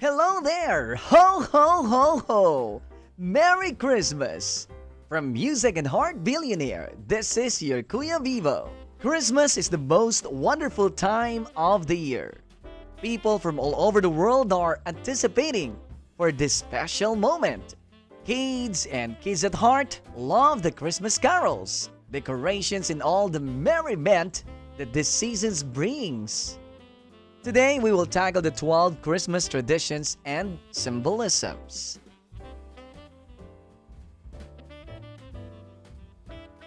Hello there! Ho, ho, ho, ho! Merry Christmas! From Music and Heart Billionaire, this is your Kuya Vivo. Christmas is the most wonderful time of the year. People from all over the world are anticipating for this special moment. Kids and kids at heart love the Christmas carols, decorations, and all the merriment that this season brings. Today, we will tackle the 12 Christmas traditions and symbolisms.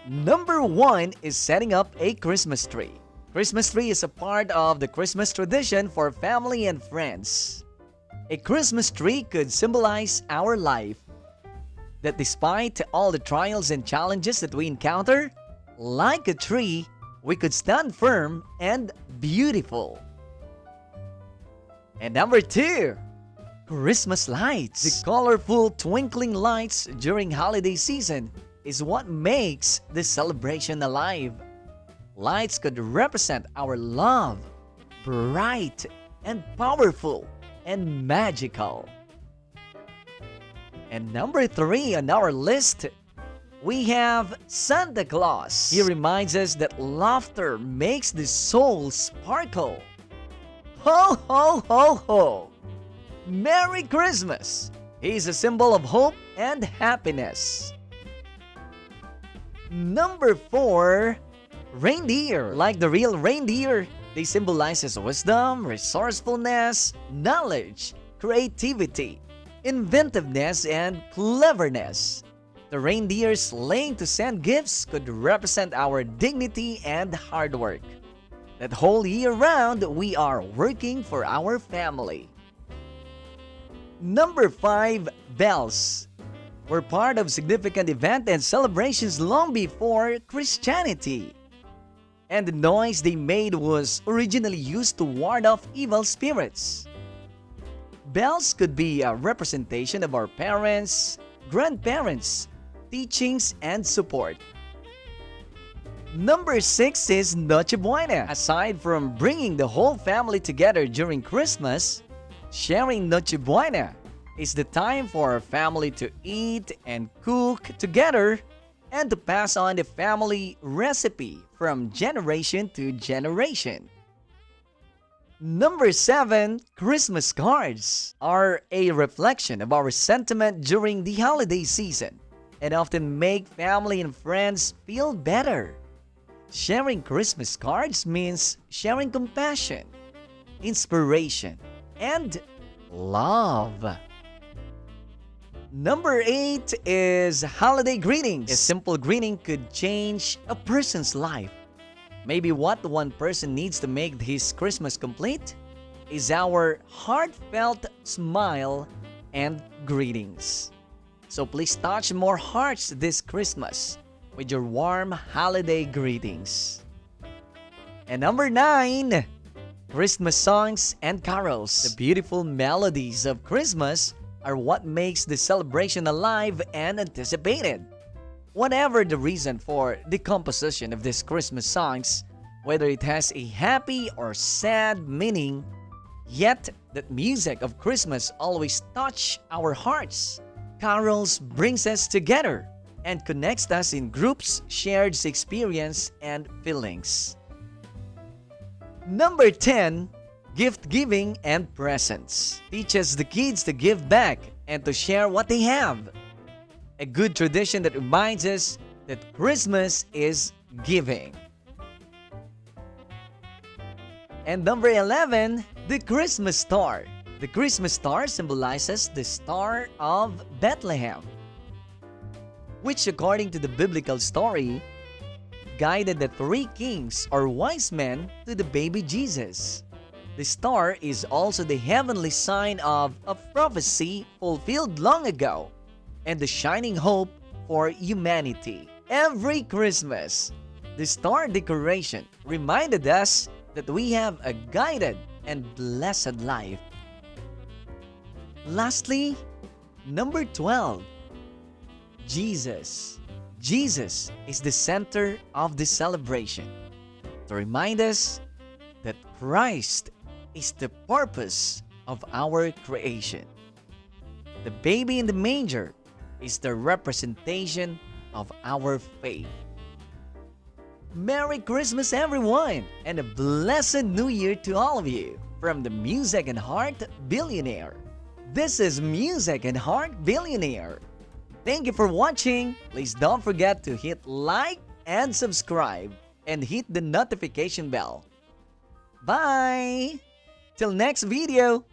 Number 1 is setting up a Christmas tree. Christmas tree is a part of the Christmas tradition for family and friends. A Christmas tree could symbolize our life. That despite all the trials and challenges that we encounter, like a tree, we could stand firm and beautiful. And number 2, Christmas lights. The colorful twinkling lights during holiday season is what makes this celebration alive. Lights could represent our love, bright and powerful and magical. And number 3 on our list, we have Santa Claus. He reminds us that laughter makes the soul sparkle. Ho, ho, ho, ho! Merry Christmas! He is a symbol of hope and happiness. Number 4, reindeer. Like the real reindeer, they symbolize wisdom, resourcefulness, knowledge, creativity, inventiveness, and cleverness. The reindeer sleighing to send gifts could represent our dignity and hard work. That whole year round, we are working for our family. Number 5, bells. Were part of significant events and celebrations long before Christianity. And the noise they made was originally used to ward off evil spirits. Bells could be a representation of our parents, grandparents, teachings, and support. Number 6 is Noche Buena. Aside from bringing the whole family together during Christmas, sharing Noche Buena is the time for our family to eat and cook together and to pass on the family recipe from generation to generation. Number 7, Christmas cards are a reflection of our sentiment during the holiday season and often make family and friends feel better. Sharing Christmas cards means sharing compassion, inspiration, and love. Number 8 is holiday greetings. A simple greeting could change a person's life. Maybe what one person needs to make his Christmas complete is our heartfelt smile and greetings. So please touch more hearts this Christmas with your warm holiday greetings. And number 9, Christmas songs and carols. The beautiful melodies of Christmas are what makes the celebration alive and anticipated. Whatever the reason for the composition of these Christmas songs, whether it has a happy or sad meaning, yet that music of Christmas always touch our hearts. Carols brings us together and connects us in groups, shared experience and feelings. Number 10, gift giving and presents. Teaches the kids to give back and to share what they have. A good tradition that reminds us that Christmas is giving. And number 11, the Christmas star. The Christmas star symbolizes the Star of Bethlehem, which according to the biblical story, guided the 3 kings or wise men to the baby Jesus. The star is also the heavenly sign of a prophecy fulfilled long ago and the shining hope for humanity. Every Christmas, the star decoration reminded us that we have a guided and blessed life. Lastly, number 12, Jesus. Jesus is the center of the celebration to remind us that Christ is the purpose of our creation. The baby in the manger is the representation of our faith. Merry Christmas, everyone, and a blessed New Year to all of you from the Music and Heart Billionaire. This is Music and Heart Billionaire. Thank you for watching. Please don't forget to hit like and subscribe and hit the notification bell. Bye! Till next video!